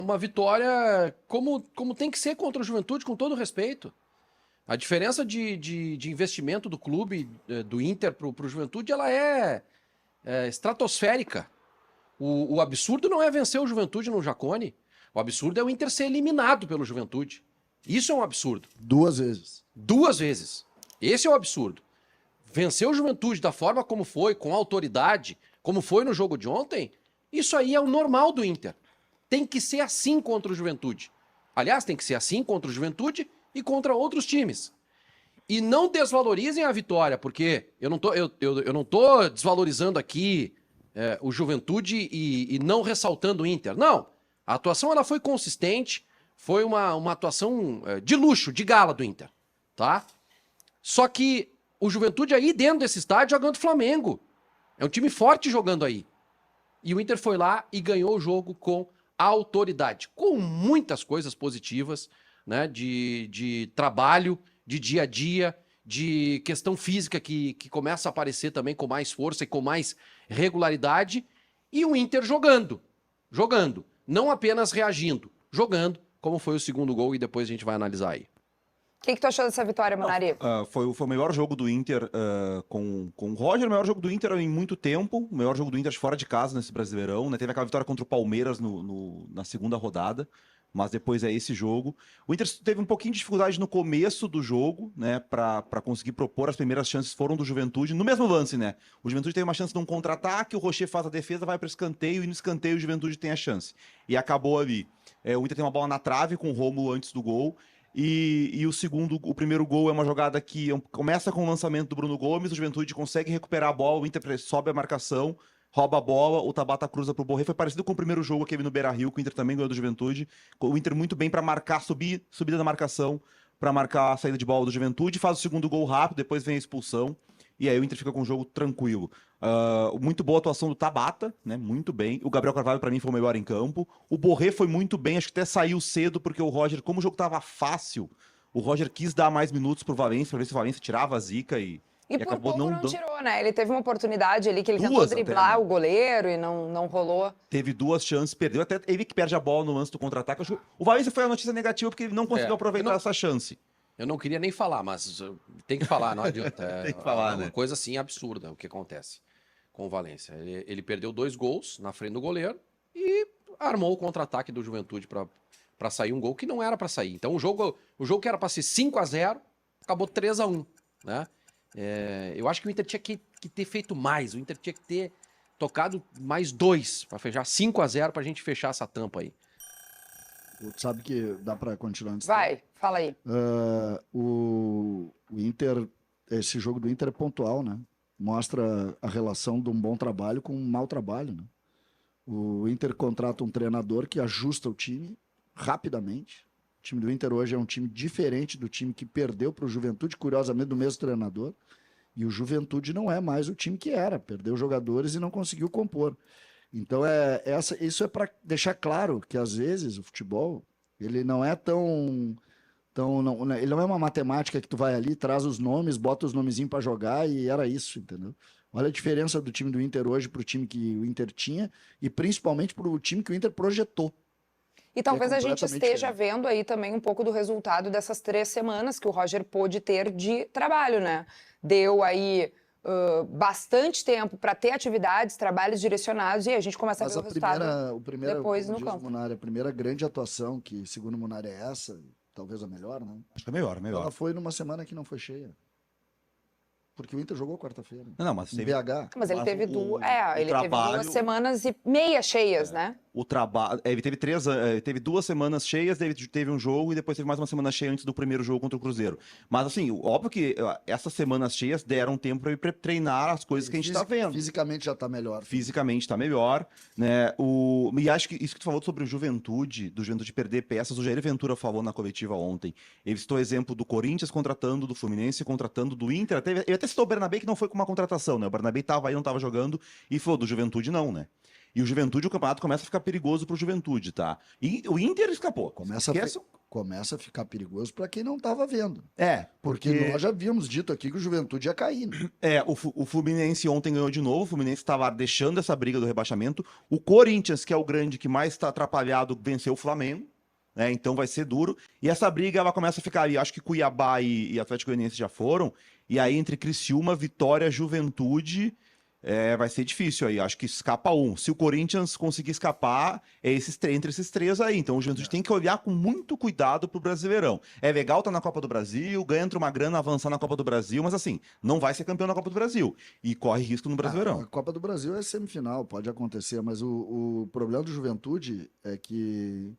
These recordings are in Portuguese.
Uma vitória como tem que ser contra o Juventude, com todo respeito. A diferença de investimento do clube, do Inter para o Juventude, ela é estratosférica. O absurdo não é vencer o Juventude no Jacone. O absurdo é o Inter ser eliminado pelo Juventude. Isso é um absurdo. 2 vezes. 2 vezes. Esse é o absurdo. Vencer o Juventude da forma como foi, com autoridade, como foi no jogo de ontem, isso aí é o normal do Inter. Tem que ser assim contra o Juventude. Aliás, tem que ser assim contra o Juventude e contra outros times. E não desvalorizem a vitória, porque eu não tô desvalorizando aqui o Juventude e não ressaltando o Inter. Não. A atuação ela foi consistente, foi uma atuação de luxo, de gala do Inter. Tá? Só que o Juventude aí dentro desse estádio jogando Flamengo. É um time forte jogando aí. E o Inter foi lá e ganhou o jogo com autoridade, com muitas coisas positivas, né, de trabalho, de dia a dia, de questão física que começa a aparecer também com mais força e com mais regularidade, e o Inter jogando, não apenas reagindo, jogando, como foi o segundo gol, e depois a gente vai analisar aí. O que tu achou dessa vitória, Munari? Foi o melhor jogo do Inter com o Roger, o melhor jogo do Inter em muito tempo, o melhor jogo do Inter fora de casa nesse Brasileirão, né? Teve aquela vitória contra o Palmeiras na segunda rodada, mas depois é esse jogo. O Inter teve um pouquinho de dificuldade no começo do jogo, né, para conseguir propor. As primeiras chances foram do Juventude, no mesmo lance, né? O Juventude teve uma chance de um contra-ataque, o Rocher faz a defesa, vai para o escanteio, e no escanteio o Juventude tem a chance. E acabou ali. O Inter tem uma bola na trave com o Rômulo antes do gol. E o primeiro gol é uma jogada que começa com o lançamento do Bruno Gomes, o Juventude consegue recuperar a bola, o Inter sobe a marcação, rouba a bola, o Tabata cruza pro Borré. Foi parecido com o primeiro jogo que teve no Beira-Rio, que o Inter também ganhou do Juventude. O Inter muito bem para marcar, subida da marcação, para marcar a saída de bola do Juventude, faz o segundo gol rápido, depois vem a expulsão. E aí o Inter fica com o jogo tranquilo. Muito boa atuação do Tabata, né? Muito bem. O Gabriel Carvalho, para mim, foi o melhor em campo. O Borré foi muito bem, acho que até saiu cedo, porque o Roger, como o jogo tava fácil, o Roger quis dar mais minutos pro Valência, para ver se o Valência tirava a zica e por acabou pouco não tirou, né? Ele teve uma oportunidade ali que ele tentou Duas driblar até, né? o goleiro e não rolou. Teve 2 chances, perdeu. Até ele que perde a bola no lance do contra-ataque. Acho que o Valência foi a notícia negativa porque ele não conseguiu aproveitar essa chance. Eu não queria nem falar, mas tem que falar, não adianta. Tem que falar, é uma né? coisa assim absurda o que acontece com o Valência. Ele perdeu 2 gols na frente do goleiro e armou o contra-ataque do Juventude para sair um gol que não era para sair. Então o jogo que era para ser 5-0 acabou 3-1, né? Eu acho que o Inter tinha que ter feito mais. O Inter tinha que ter tocado mais 2 para fechar 5-0 para a gente fechar essa tampa aí. Tu sabe que dá para continuar antes. Vai, fala aí. O Inter, esse jogo do Inter é pontual, né? Mostra a relação de um bom trabalho com um mau trabalho, né? O Inter contrata um treinador que ajusta o time rapidamente. O time do Inter hoje é um time diferente do time que perdeu para o Juventude, curiosamente do mesmo treinador. E o Juventude não é mais o time que era. Perdeu jogadores e não conseguiu compor. Então, isso é para deixar claro que, às vezes, o futebol ele não é ele não é uma matemática que tu vai ali, traz os nomes, bota os nomezinhos para jogar e era isso, entendeu? Olha a diferença do time do Inter hoje para o time que o Inter tinha e principalmente para o time que o Inter projetou. E talvez a gente esteja diferente. vendo aí também um pouco do resultado dessas 3 semanas que o Roger pôde ter de trabalho, né? Deu aí bastante tempo para ter atividades, trabalhos direcionados e a gente começa a ver o resultado depois no campo. Munari, a primeira grande atuação, que segundo o Munari é essa, talvez a melhor, né? Acho que é melhor. Ela foi numa semana que não foi cheia. Porque o Inter jogou quarta-feira. Não, mas Em teve... BH. Mas ele teve duas trabalho... 2 semanas e meia cheias, né? O trabalho. Ele teve 2 semanas cheias, teve um jogo e depois teve mais uma semana cheia antes do primeiro jogo contra o Cruzeiro. Mas, assim, óbvio que essas semanas cheias deram tempo para ele treinar as coisas que a gente tá vendo. Fisicamente já tá melhor. Fisicamente tá melhor, né? E acho que isso que tu falou sobre o Juventude, do Juventude perder peças, o Jair Ventura falou na coletiva ontem. Ele citou o exemplo do Corinthians contratando, do Fluminense contratando, do Inter. Ele até citou o Bernabé, que não foi com uma contratação, né? O Bernabé tava aí, não tava jogando, e falou do Juventude não, né? E o Juventude, o campeonato começa a ficar perigoso pro Juventude, tá? E o Inter escapou. começa a ficar perigoso para quem não estava vendo. Porque Porque nós já havíamos dito aqui que o Juventude ia cair, né? o Fluminense ontem ganhou de novo, o Fluminense estava deixando essa briga do rebaixamento. O Corinthians, que é o grande que mais está atrapalhado, venceu o Flamengo, né? Então vai ser duro. E essa briga ela começa a ficar ali. Acho que Cuiabá e Atlético Goianiense já foram. E aí entre Criciúma, Vitória, Juventude, vai ser difícil aí. Acho que escapa um. Se o Corinthians conseguir escapar, é entre esses três aí. Então o Juventude tem que olhar com muito cuidado pro Brasileirão. É legal estar na Copa do Brasil, ganha uma grana, avançar na Copa do Brasil, mas assim, não vai ser campeão na Copa do Brasil. E corre risco no Brasileirão. A Copa do Brasil é semifinal, pode acontecer, mas o problema do Juventude é que,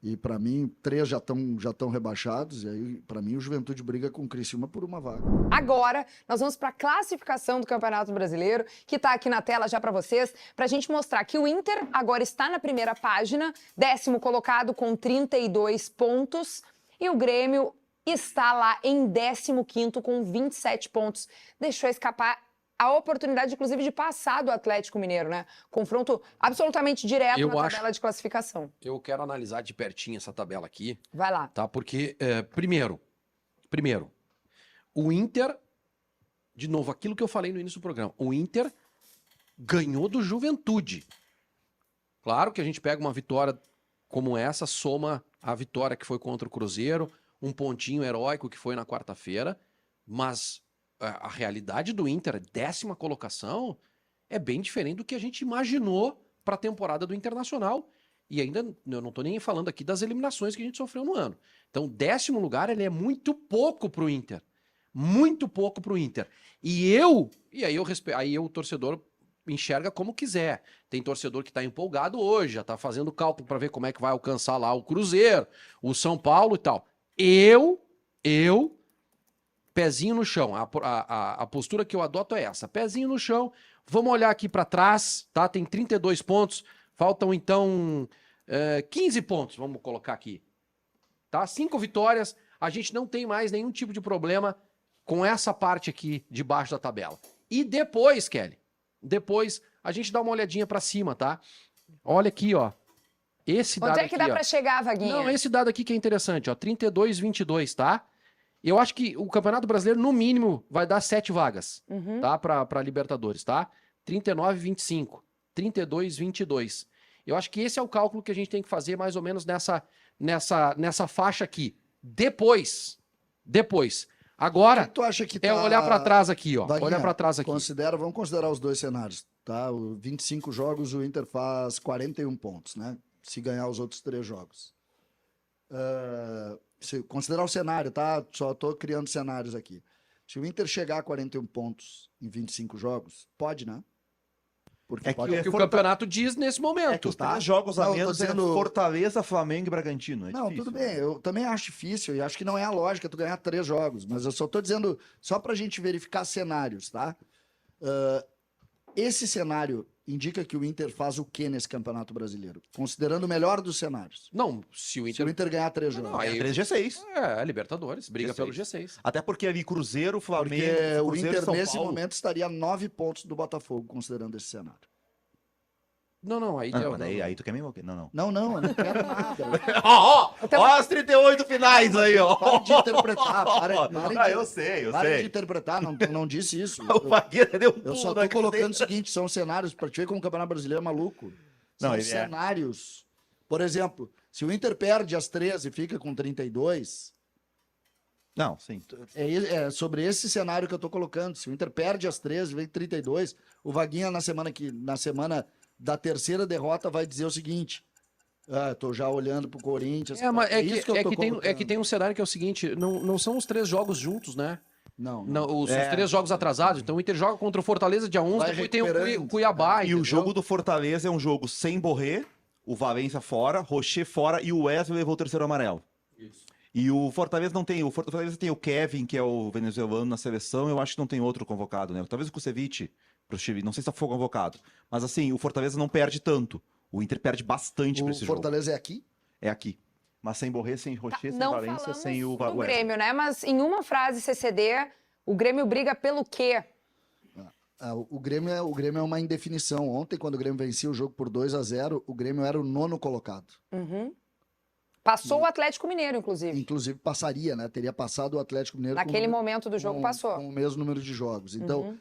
e para mim, 3 já estão rebaixados, e aí, para mim, o Juventude briga com o Criciúma por uma vaga. Agora, nós vamos para a classificação do Campeonato Brasileiro, que está aqui na tela já para vocês, para a gente mostrar que o Inter agora está na primeira página, 10º colocado com 32 pontos, e o Grêmio está lá em 15º com 27 pontos. Deixou escapar a oportunidade, inclusive, de passar do Atlético Mineiro, né? Confronto absolutamente direto na tabela de classificação. Eu quero analisar de pertinho essa tabela aqui, Vai lá. tá? Porque, primeiro, o Inter, de novo, aquilo que eu falei no início do programa, o Inter ganhou do Juventude. Claro que a gente pega uma vitória como essa, soma a vitória que foi contra o Cruzeiro, um pontinho heróico que foi na quarta-feira, mas a realidade do Inter, 10ª colocação, é bem diferente do que a gente imaginou para a temporada do Internacional. E ainda, eu não estou nem falando aqui das eliminações que a gente sofreu no ano. Então, 10º lugar, ele é muito pouco para o Inter. Muito pouco para o Inter. E aí o torcedor enxerga como quiser. Tem torcedor que está empolgado hoje, já está fazendo cálculo para ver como é que vai alcançar lá o Cruzeiro, o São Paulo e tal. Eu pezinho no chão. A postura que eu adoto é essa. Pezinho no chão. Vamos olhar aqui para trás, tá? Tem 32 pontos. Faltam, então, 15 pontos, vamos colocar aqui. Tá? 5 vitórias. A gente não tem mais nenhum tipo de problema com essa parte aqui de baixo da tabela. E depois, Kelly, a gente dá uma olhadinha para cima, tá? Olha aqui, ó. Esse dado Onde é que aqui, dá para chegar, Vaguinha? Não, esse dado aqui que é interessante, ó. 32-22, tá? Eu acho que o Campeonato Brasileiro, no mínimo, vai dar 7 vagas, tá? Pra Libertadores, tá? 39-25, 32-22. Eu acho que esse é o cálculo que a gente tem que fazer mais ou menos nessa faixa aqui. Depois. Agora, Tu acha que é olhar pra trás aqui, ó. Vaguinha, Olhar pra trás aqui. vamos considerar os dois cenários, tá? O 25 jogos, o Inter faz 41 pontos, né? Se ganhar os outros 3 jogos. Se considerar o cenário, tá? Só tô criando cenários aqui. Se o Inter chegar a 41 pontos em 25 jogos, pode, né? Porque É pode. O que o campeonato diz nesse É que momento. os 3 jogos a Não, eu tô menos dizendo- é Fortaleza, Flamengo e Bragantino. É Não, difícil. tudo bem. Eu também acho difícil e acho que não é a lógica tu ganhar 3 jogos. Mas eu só tô dizendo, só pra gente verificar cenários, tá? Esse cenário indica que o Inter faz o quê nesse Campeonato Brasileiro? Considerando o melhor dos cenários. Não, se o Se o Inter... Inter ganhar 3 jogos. Não, aí- 3 G6. Libertadores, briga G6. pelo G6. Até porque ali Cruzeiro, Flamengo, Porque o Cruzeiro e Inter, São nesse Paulo... momento, estaria a 9 pontos do Botafogo, considerando esse cenário. Não, aí... Não, mas daí, aí tu quer mesmo? Não. Não, eu não quero nada. Ó, Então- ó as 38 finais aí, ó. Para de interpretar. Eu sei. Para de interpretar, não disse isso. O Pagueira deu um Eu só pulo tô na colocando cadeira. o seguinte, são cenários, para te ver como o Campeonato Brasileiro é maluco. São Não, ele é. cenários. Por exemplo, se o Inter perde as 13 e fica com 32, Não, sim. é sobre esse cenário que eu tô colocando. Se o Inter perde as 13 e vem 32, o Vaguinha na semana da terceira derrota vai dizer o seguinte: tô já olhando pro Corinthians. Mas isso que eu tô colocando. que tem um cenário que é o seguinte, não são os 3 jogos juntos, né? Não. Os 3 jogos atrasados. Então o Inter joga contra o Fortaleza dia 11, Vai depois tem o recuperando. Cuiabá. E entendeu? o jogo do Fortaleza é um jogo sem Borré, o Valência fora, Rocher fora e o Wesley levou o terceiro amarelo. Isso. E o Fortaleza não tem. O Fortaleza tem o Kevin, que é o venezuelano na seleção. Eu acho que não tem outro convocado, né? Talvez o Kusevich pro Chile. Não sei se foi convocado. Mas assim, o Fortaleza não perde tanto. O Inter perde bastante pra O esse jogo. Fortaleza é aqui? É aqui. Mas sem Borré, sem Rocher, sem Não Valência, falamos sem o do Wesley. Grêmio, né? Mas em uma frase CCD, o Grêmio briga pelo quê? O Grêmio é uma indefinição. Ontem, quando o Grêmio vencia o jogo por 2-0, o Grêmio era o 9º colocado. Passou o Atlético Mineiro, inclusive. Inclusive passaria, né? Teria passado o Atlético Mineiro Naquele momento do jogo passou. com o mesmo número de jogos. Então,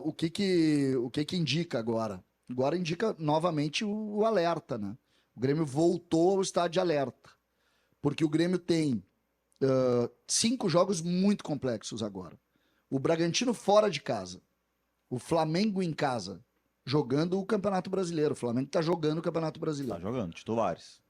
o que que indica agora? Agora indica novamente o alerta, né? O Grêmio voltou ao estado de alerta. Porque o Grêmio tem 5 jogos muito complexos agora. O Bragantino fora de casa. O Flamengo em casa. Jogando o Campeonato Brasileiro. O Flamengo tá jogando o Campeonato Brasileiro. Tá jogando, titulares.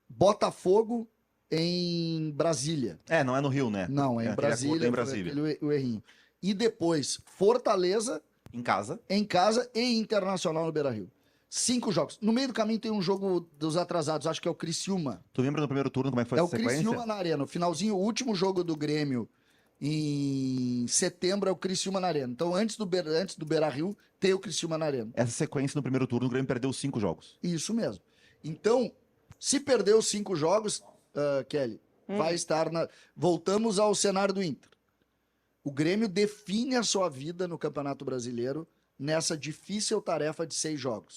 Botafogo em Brasília. Não é no Rio, né? Não, é em aquele acordo Brasília. em Brasília. O errinho. E depois, Fortaleza Em casa. em casa e Internacional no Beira-Rio. 5 jogos. No meio do caminho tem um jogo dos atrasados, acho que é o Criciúma. Tu lembra no primeiro turno como é que foi É a o sequência? Criciúma na Arena. No finalzinho, o último jogo do Grêmio em setembro é o Criciúma na Arena. Então, antes do Beira-Rio, tem o Criciúma na Arena. Essa sequência no primeiro turno, o Grêmio perdeu 5 jogos. Isso mesmo. Então, se perder os 5 jogos, Kelly, vai estar na... Voltamos ao cenário do Inter. O Grêmio define a sua vida no Campeonato Brasileiro nessa difícil tarefa de 6 jogos.